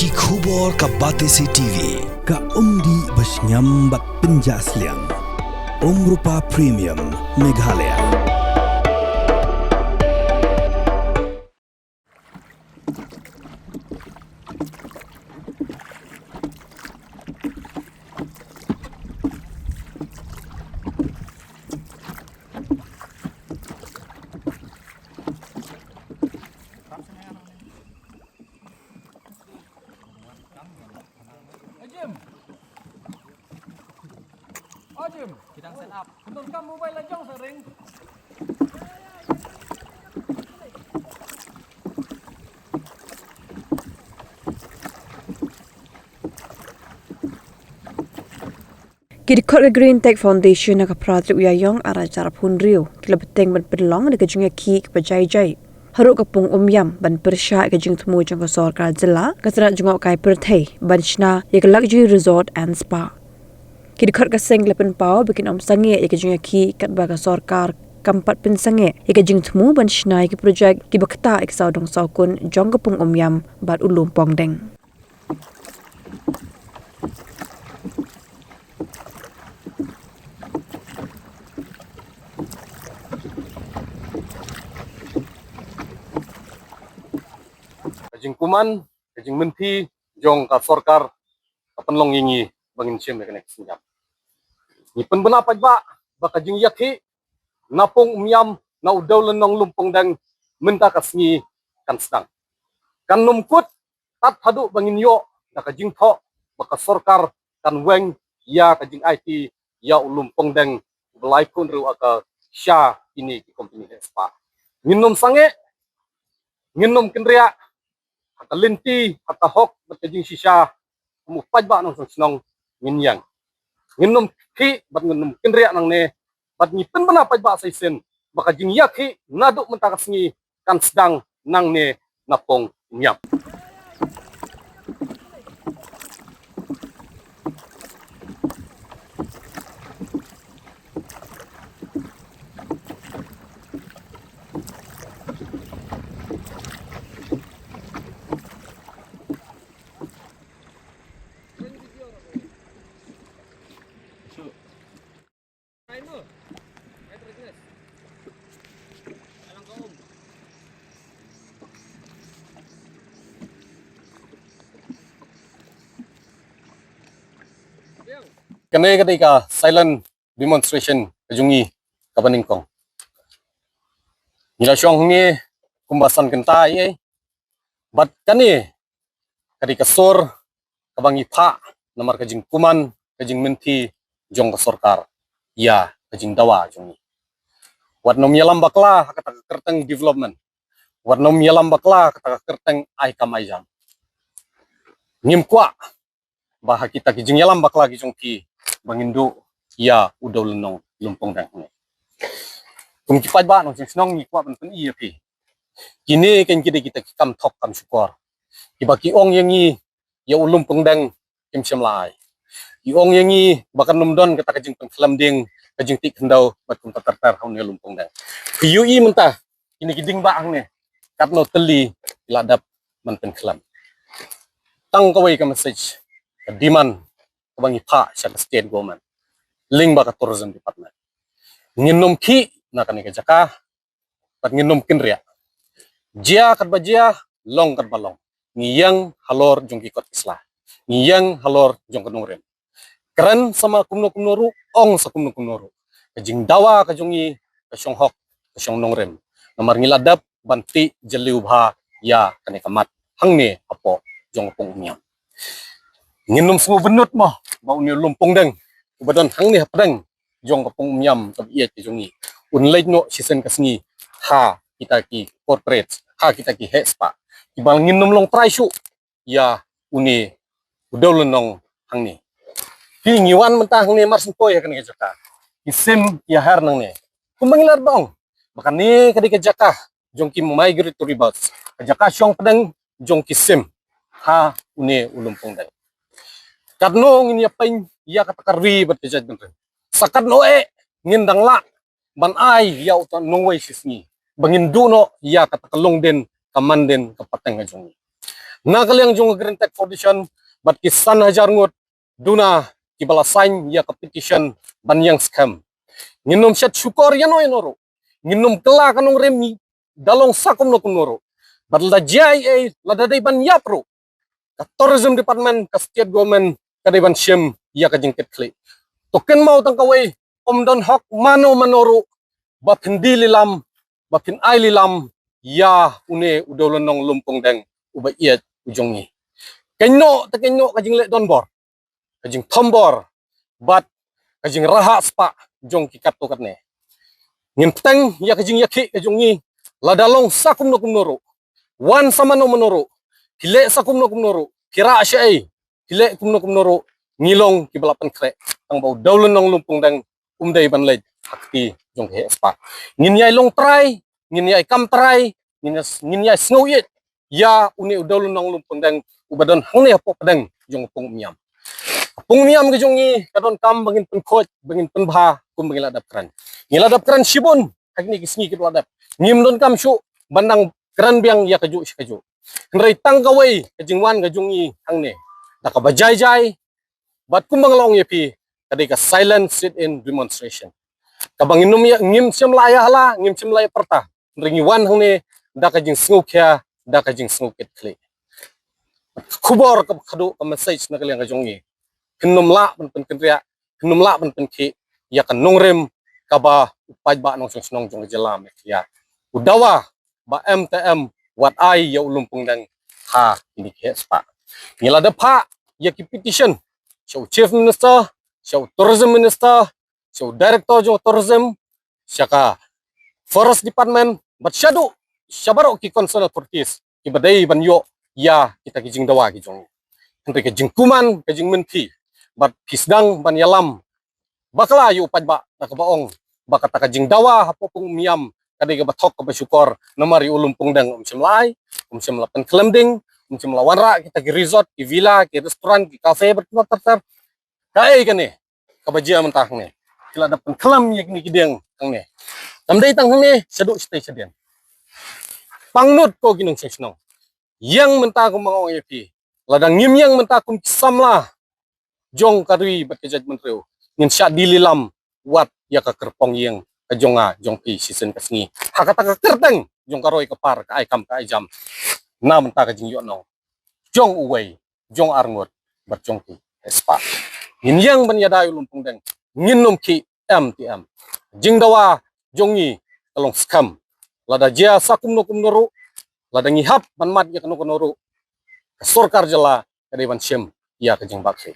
Ki khubor ka Batesi TV. Ka umdi basnyam bak penjaslian. Rupa Premium Meghalaya. Jim, kita set up. Benturkan mobile lajang sering. Kidikot ke Green Tech Foundation nak pratrik uyayong arah cara punriu kila beteng ban pedlong de kejungnya ki ke jai-jai. Haruk kapung umyam ban persya ke jing temu jang sorkar jela kasrat jungok kai perthai ban shna ye luxury resort and spa. Kidikot ka seng lepen pau bikin om sange ye kejungnya ki kat baga sorkar kampat pen sange ye kejing temu ban shna ye projek ki bakta ek saudong saukun jong kapung umyam bat ulum pongdeng. Kajing kuman, kajing menti, jong ka sorkar, kapanlong yingi bangin siyem na kanek sinyap. Nipen benapad ba kajing yakhi, napong umyam na udaw lenong lumpong dang menta kasngi kan sedang. Kan numkut, tat hadu bangin yo, na kajing tho, baka sorkar kan weng, ya kajing IT, ya ulumpong dang belai pun ru aka sya ini ki kompini spa. Nginum sange, nginum kenria, hata linti, hata hok, berkajing sisya, mupaj ba nang senong nginyang. Nginum ki, bat nginum kenriak nang ne, bat ngipen benapaj ba sa isen, bakajing yakhi, naduk mentakas ngi, kan sedang nang ne, napong umyam. Kene ketika silent demonstration kajungi kabaningkong. Nila syong ni kumbasan kenta ye. Bat kane ketika sor kabangi pa namar kajing kuman kajing menti jong ka sorkar. Ya kajing dawa jungi. Wat nom yalam bakla kata kerteng development. Wat nom yalam bakla kata kerteng ai kamai jam. Ngim kwa bah kita kajing yalam bakla kajung ki bangindu ya udaw lenong lumpong dang ne. Kung kipaj ba nong sinong ni kwa ban iya pi. Kini kan kita kam thok kam syukur. Ibaki ong yangi ya ulumpong dang kim semlai. Iong yangi bakan numdon kata kajing pengkelam ding kajing tik kendau bat kum tatar haun ya lumpong dang. Piyu i mentah ini kiding ba ang ne. Katno teli ladap man pengkelam. Tang kawai ka message kadiman kabangi pa sa state government ling baka tourism department nginom ki na kanika jaka pat nginom kinria jia kat bajia long kat balong ngiyang halor jongki kot islah ngiyang halor jong kanungren keren sama kumno kumnoru ong sa kumno kumnoru kajing dawa kajongi kasyong hok kasyong nongrem namar ngiladap banti jeliu bha ya kanika mat hangne apo jong pong umyam nginom semua benut mah bau ni lumpong deng ubadan hang ni hapdeng jong kapung umyam tab iya ti jongi unlai no sisen kasngi ha kita ki corporate ha kita ki hespa ibal nginom long try syu ya uni udaw lenong hang ni ki ngiwan mentah hang ni mar sempoy ya kan jaka isim ya har nang ni kumangilar baong makan ni kadika jaka jong ki migratory birds jaka syong pedeng jong ki sim ha uni ulumpong deng karno ngin yapain ya kata karwi bertejat bentuk sakat noe ngindang la ban ai ya utan nongway sisni bangin duno ya kata kalong den kaman den kapateng ngajongi Nakaliang jong Green Tech Foundation bat kisan hajar ngut duna kibala sign ya petition ban yang scam. Nginum syat syukor ya no enoro. Nginum kela kanong remi dalong sakum no kunoro. Bat la JIA la dadai ban yapro. Ka tourism department ka state government kadai ban syem ya ka jingket kli. Token mau tang kawai don hok mano manoro bapin dililam bapin aililam ya une udolonong lumpung deng uba iat ujongi. Kenyo kajing lek don bor. Kajing tombor bat kajing raha spa jong kikat tokat ne. Ngin peteng ya kajing yaki kajongi ladalong sakum no kumnoro. Wan sama no menoro. Kile sakum no kumnoro. Kira asyai. Kile kumno kumnoro. Ngilong kibalapan krek. Tang bau daulonong lumpung deng umday ban lej hakti jong he spa. Ngin yai long try, ngin yai kam try, ngin yai snowit. Ya uni udolonong lumpung deng ubadon hangne hapo pedeng jong pung miam. Pung miam ke jongi kadon kam bangin pen coach bangin pen bha kum bangin ladap kran. Ngiladap kran sibun hakni kisngi kit ladap. Ngim don kam syu bandang kran biang ya kaju kaju. Nrai tang kawai kajingwan ke jongi hangne. Daka bajai bat kum banglong yepi kadai ka silent sit in demonstration. Kabang inum ya ngim sim laya hala ngim sim laya perta. Nringi wan hangne daka jing snukya daka jing snukit kli. Kubor ka kadu ka message na kaliang kajongi. Kenum la pen kenria, kenum la pen ki ya kan nongrem kaba upaj ba nong snong jong jelam ya. Udawa ba MTM wat ai ya ulumpung dang ha ini ke spa. Ngila da pa ya ki petition. Show chief minister, show tourism minister, show director jong tourism, syaka forest department, but shadow syabaro ki concern authorities ki badai banyo ya kita kijing dawa kijong. Hentai kijing kuman, kijing menti. Bat pisdang ban yalam bakla yu upaj ba nakabaong baka takajing dawa hapo pung miam kadai ka batok ka basyukor namari ulumpung dang umsimlay lapan kelembing lawanra kita ki resort ki villa ki restoran ki cafe bertempat kai kane kabajia mentah ne kila dapan kelam yak ni kideng kang ne tamdai tang ne seduk stay sedian pangnut ko ginung sesnong yang mentah ko mangong yapi ladang ngim yang mentah kum kisamlah jong karui bat ke judgment reu ngin sya dililam wat ya ka kerpong yang kajonga jong pi season kasngi hakata ka kerteng jong karoi ka par ka ai kam ka ai jam na menta ka jing yo no jong uwei jong arngot bat jong pi espa ngin yang ban yadai lumpung deng ngin nom ki MTM jing dawa jongi kalong scam lada jia sakum no kum noru lada ngihap ban mat ya kanu noru sorkar jela kadai ban syem ya ka jing bakse.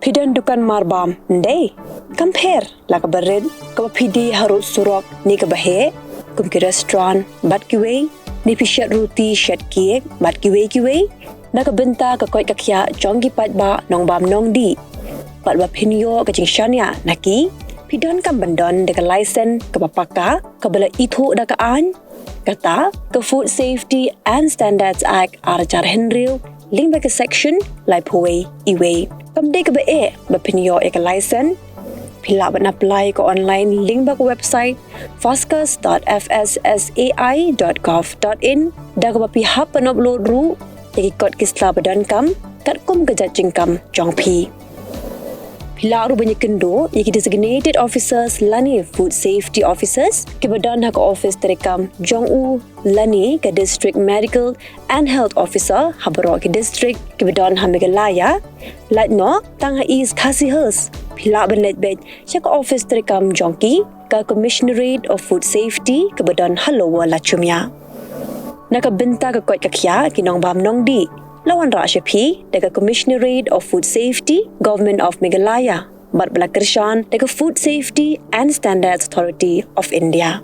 Pidan dukan marbam ndai compare la ka bered ka pidi harut surok ni ka bahe kum ki restaurant bat ki wei ni pishat roti shat kiek bat ki wei na ka benta ka koi ka khya jongi pat ba nong bam nong di pat ba pinyo ka jing shania naki pidan kam bandon de ka license ka papaka ka bala ithu da ka an kata ka Food Safety and Standards Act arajar henriu link ba ka section lai phoi iwei kamde ka ba pinyo ka license pila ban apply ko online link ba ko website foscas.fssai.gov.in da ka ba pihap pan upload ru tegi kod kisla badan kam kat kum ka judging kam jongpi pila ru banyak kendo yaki designated officers lani food safety officers ke badan hak office terekam jongu lani ke district medical and health officer habaro ke district ke badan hamigalaya latno tang is khasihers pila ban letbet chak office terekam jongki ka commissionerate of food safety ke badan halowa lachumya nakabenta ka kot kakya kinong bam nong di lawan ra syapi daga commissionerate of food safety government of Meghalaya bat bala kershan daga food safety and standards authority of India.